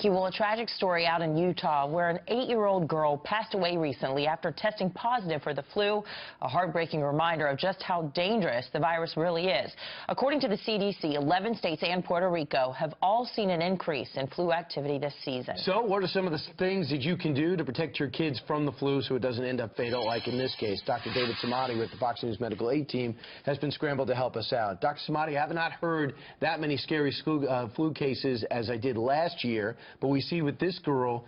Thank you. Well, a tragic story out in Utah where an 8-year-old girl passed away recently after testing positive for the flu. A heartbreaking reminder of just how dangerous the virus really is. According to the CDC, 11 states and Puerto Rico have all seen an increase in flu activity this season. So what are some of the things that you can do to protect your kids from the flu so it doesn't end up fatal, like in this case? Dr. David Samadi with the Fox News Medical Aid team has been scrambled to help us out. Dr. Samadi, I have not heard that many scary flu cases as I did last year. But we see with this girl,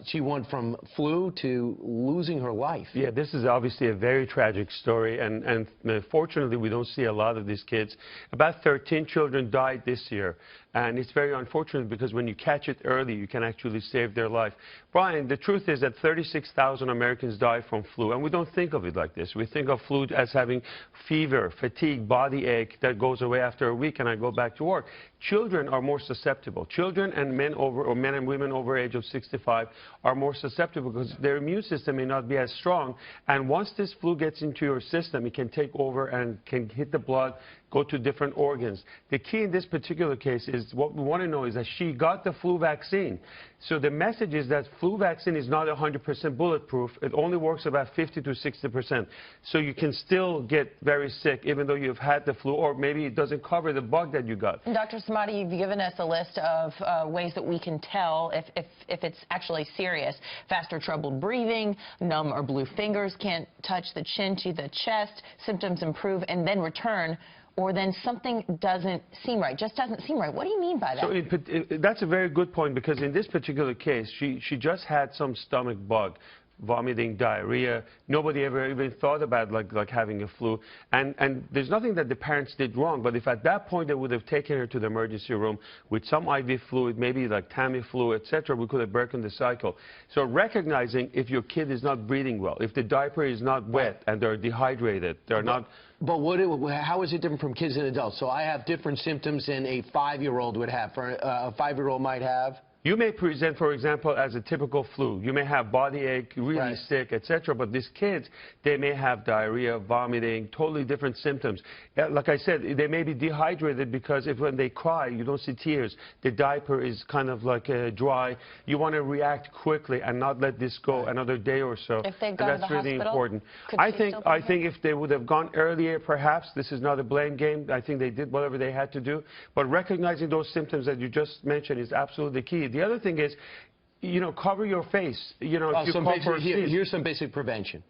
she went from flu to losing her life. Yeah, this is obviously a very tragic story, and fortunately we don't see a lot of these kids. About 13 children died this year, and it's very unfortunate because when you catch it early, you can actually save their life. Brian, the truth is that 36,000 Americans die from flu, and we don't think of it like this. We think of flu as having fever, fatigue, body ache that goes away after a week and I go back to work. Children are more susceptible. Children and men and women over age of 65 are more susceptible because their immune system may not be as strong. And once this flu gets into your system, it can take over and can hit the blood, go to different organs. The key in this particular case is what we want to know is that she got the flu vaccine. So the message is that flu vaccine is not 100% bulletproof. It only works about 50 to 60%. So you can still get very sick even though you've had the flu, or maybe it doesn't cover the bug that you got. Dr. Samadi, you've given us a list of ways that we can tell if it's actually serious. Faster troubled breathing, numb or blue fingers, can't touch the chin to the chest, symptoms improve and then return, or then something doesn't seem right, just doesn't seem right. What do you mean by that? So that's a very good point, because in this particular case, she just had some stomach bug, vomiting, diarrhea. Nobody ever even thought about like having a flu. And there's nothing that the parents did wrong, but if at that point they would have taken her to the emergency room with some IV fluid, maybe like Tamiflu, etc., we could have broken the cycle. So recognizing if your kid is not breathing well, if the diaper is not wet and they're dehydrated, they're not... But how is it different from kids and adults? So I have different symptoms than a 5-year-old would have, or a 5-year-old might have? You may present, for example, as a typical flu. You may have body ache, really sick, etc. But these kids, they may have diarrhea, vomiting, totally different symptoms. Like I said, they may be dehydrated because when they cry, you don't see tears. The diaper is kind of like dry. You want to react quickly and not let this go another day or so. If they've gone to the hospital, really important. I think if they would have gone earlier, perhaps, this is not a blame game. I think they did whatever they had to do. But recognizing those symptoms that you just mentioned is absolutely key. The other thing is, cover your face. If you here's some basic prevention.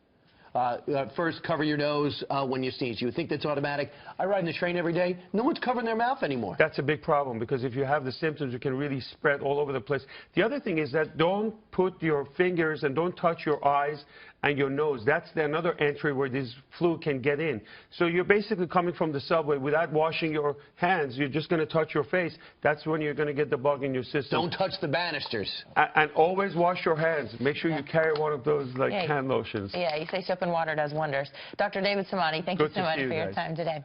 First, cover your nose when you sneeze. You would think that's automatic. I ride in the train every day. No one's covering their mouth anymore. That's a big problem, because if you have the symptoms, you can really spread all over the place. The other thing is that don't put your fingers and don't touch your eyes and your nose. That's another entry where this flu can get in. So you're basically coming from the subway without washing your hands. You're just going to touch your face. That's when you're going to get the bug in your system. Don't touch the banisters. And always wash your hands. Make sure you carry one of those hand lotions. Yeah, you say soap and water does wonders. Dr. David Samadi, thank you so much for your time today.